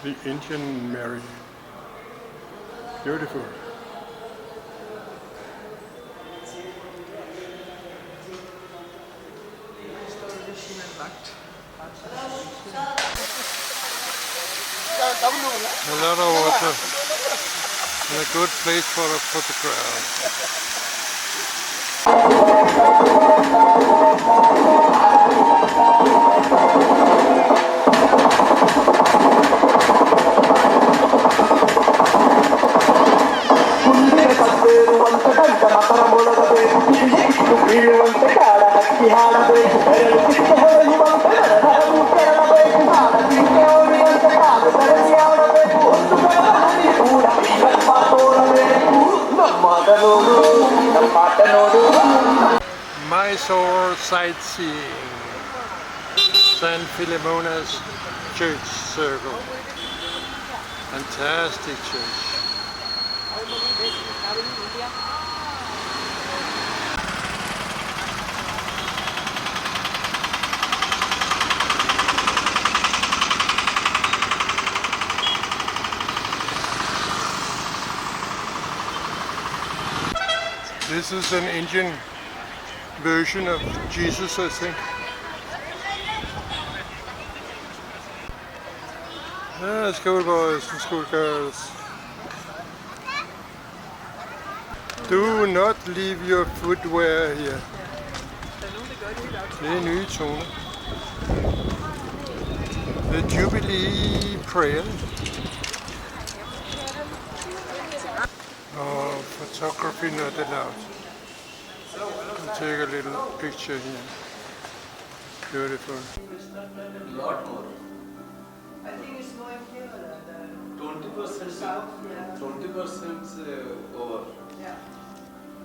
The Indian Mary. Beautiful. A lot of water and a good place for a photograph. Mysore sightseeing. St. Philomena's church circle. Fantastic church. This is an Indian version of Jesus, I think. Ah, school boys and school girls. Do not leave your footwear here. Det er nye toner. The Jubilee prayer. Oh, photography not allowed. I'll take a little picture here. Beautiful. Lot more. I think it's going here. 20%. 20% over. Yeah.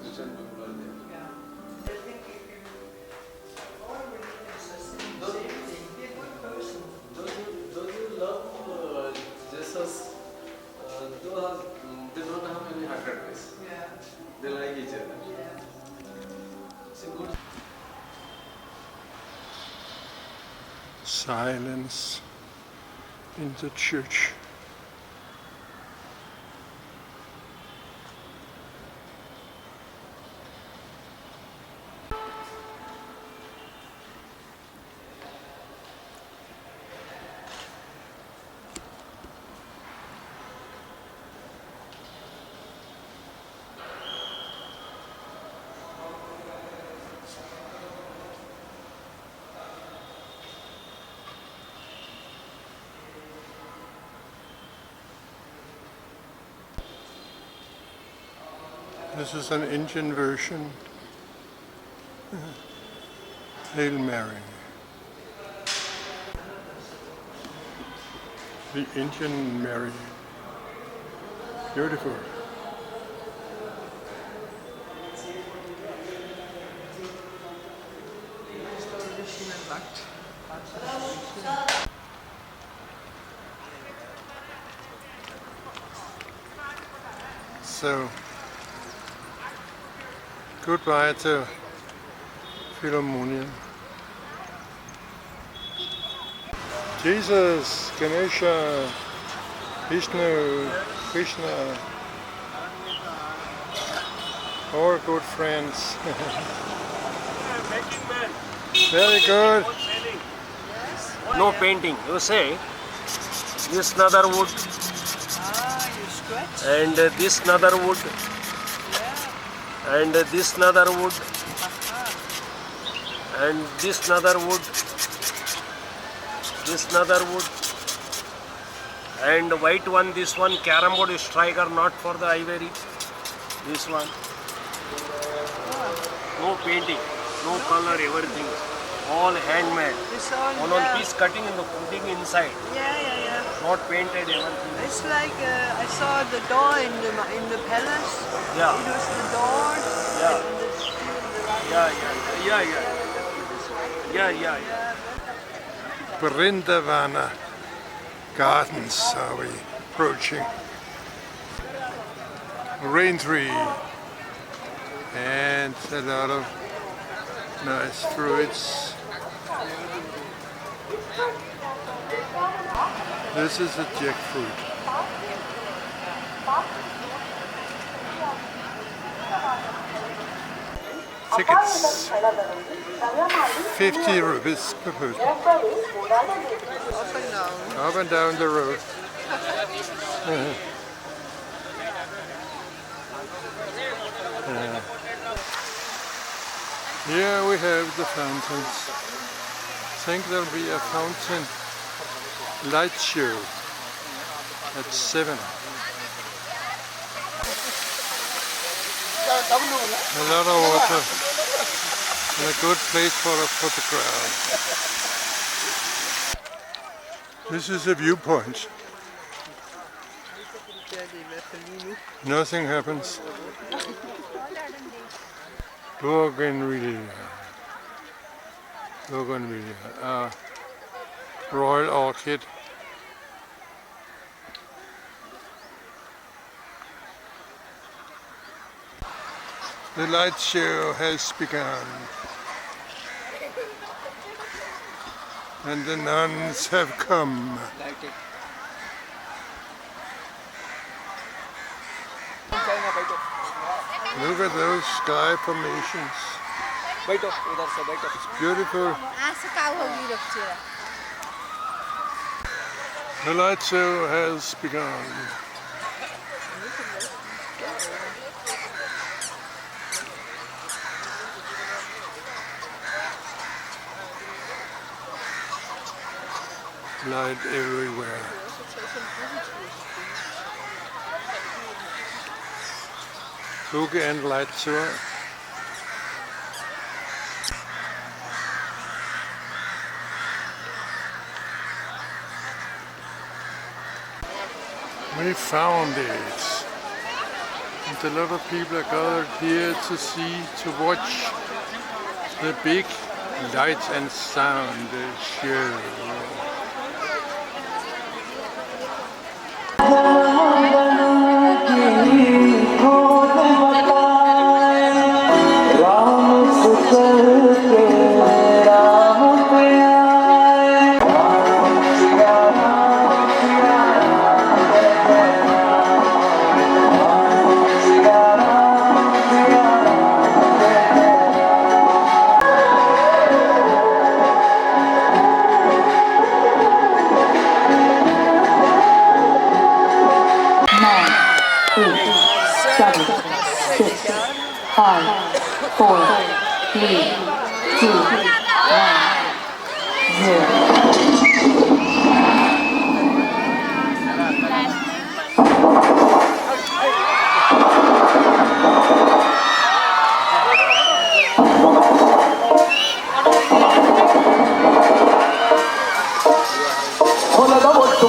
Christian people are there. Yeah. I think if you all religions are saying the same thing, be a good person. Those who love Jesus, they don't have any heart attacks. Yeah. They like each other. Yeah. It's a good. Silence in the church. This is an Indian version. Hail Mary. The Indian Mary. Beautiful. So, goodbye to Philomena. Jesus, Ganesha, Vishnu, Krishna, all good friends. Very good. No painting. You say this nether wood and this nether wood and this nether wood and this nether wood, this nether wood and white one, this one carom board striker, not for the ivory, this one. No painting, no color, everything, all handmade. One piece cutting and the putting inside. Yeah. Not painted, everything. It's like I saw the door in the palace. Yeah. It was the door. Yeah. Brindavan Gardens are we approaching. Rain tree and a lot of nice fruits. This is a jackfruit. Tickets. 50 rupees per person. Up and down the road. Here we have the fountains. I think there'll be a fountain light show at 7. A lot of water and a good place for a photograph. This is a viewpoint. Nothing happens. Bougainvillea. Bougainvillea. Royal orchid. The light show has begun. And the nuns have come. Look at those sky formations. It's beautiful. The light show has begun. Light everywhere. Boogie and light tour. We found it. And a lot of people are gathered here to watch the big light and sound show.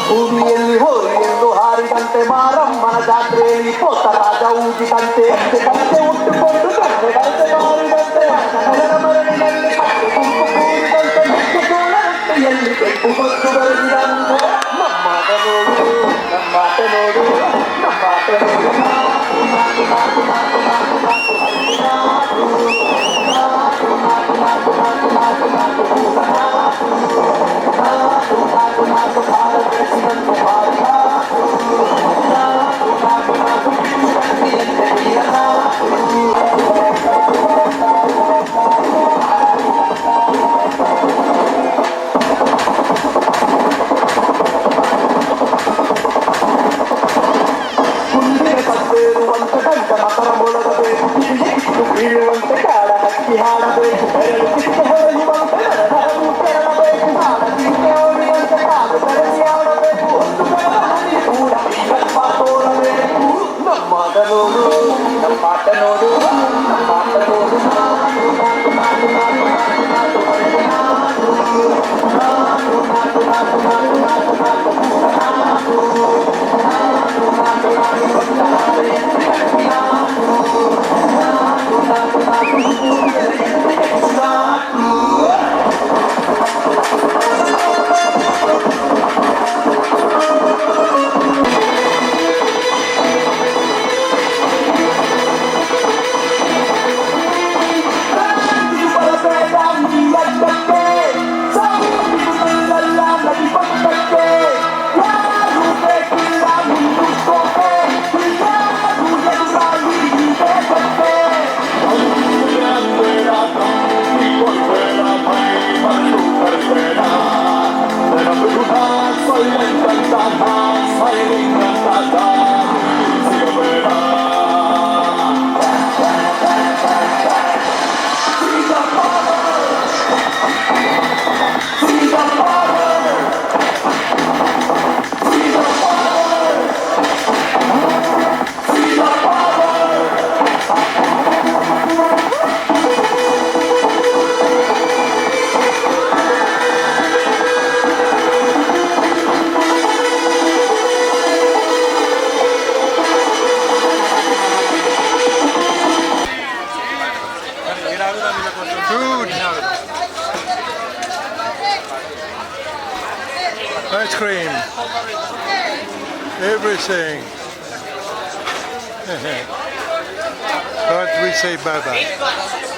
ಭೂಮಿಯಲ್ಲಿ ಹೋರಿಯನ್ನು ಹಾರಿದಂತೆ ಮಾರಮ್ಮನ ಜಾತ್ರೆಯಲ್ಲಿ ಪೋತ ರಾಜ ಊದಿದಂತೆ ಕತ್ತೆ ಉಟ್ಟುಕೊಂಡು ಕತ್ತೆ ಮಾರಿದಂತೆ ಮರಳಿನಲ್ಲಿ ಕತ್ತೆ ಗುಂಪು ಕೂಡಿದಂತೆ ರೊಟ್ಟೆಯಲ್ಲಿ ಕೆಂಪು ಹೊತ್ತು ಬರೆದಿದಂತೆ ನಮ್ಮಾಟ ನೋಡು ನಮ್ಮಾಟ ನೋಡು ನಮ್ಮಾಟ ಬೀಳುವಂತೆ ಕಾಡ ಹಕ್ಕಿ ಹಾಡಬೇಕು ಹೊಳೆಯುವಂತೆ ಕೆರಳಬೇಕು ಹೊಳೆಯುವಂತೆ ಕಾದು ಕರೆಸಿ ಆಡಬೇಕು ಒಂದು ಕೂಡ ವಿಕಲ್ಪ ತೋರಬೇಕು ನಮ್ಮಾಟ ನೋಡು ನಮ್ಮಾಟ ನೋಡು ನಮ್ಮಾಟ ನೋಡು Stop. Food. Ice cream. Everything. But we say bye-bye.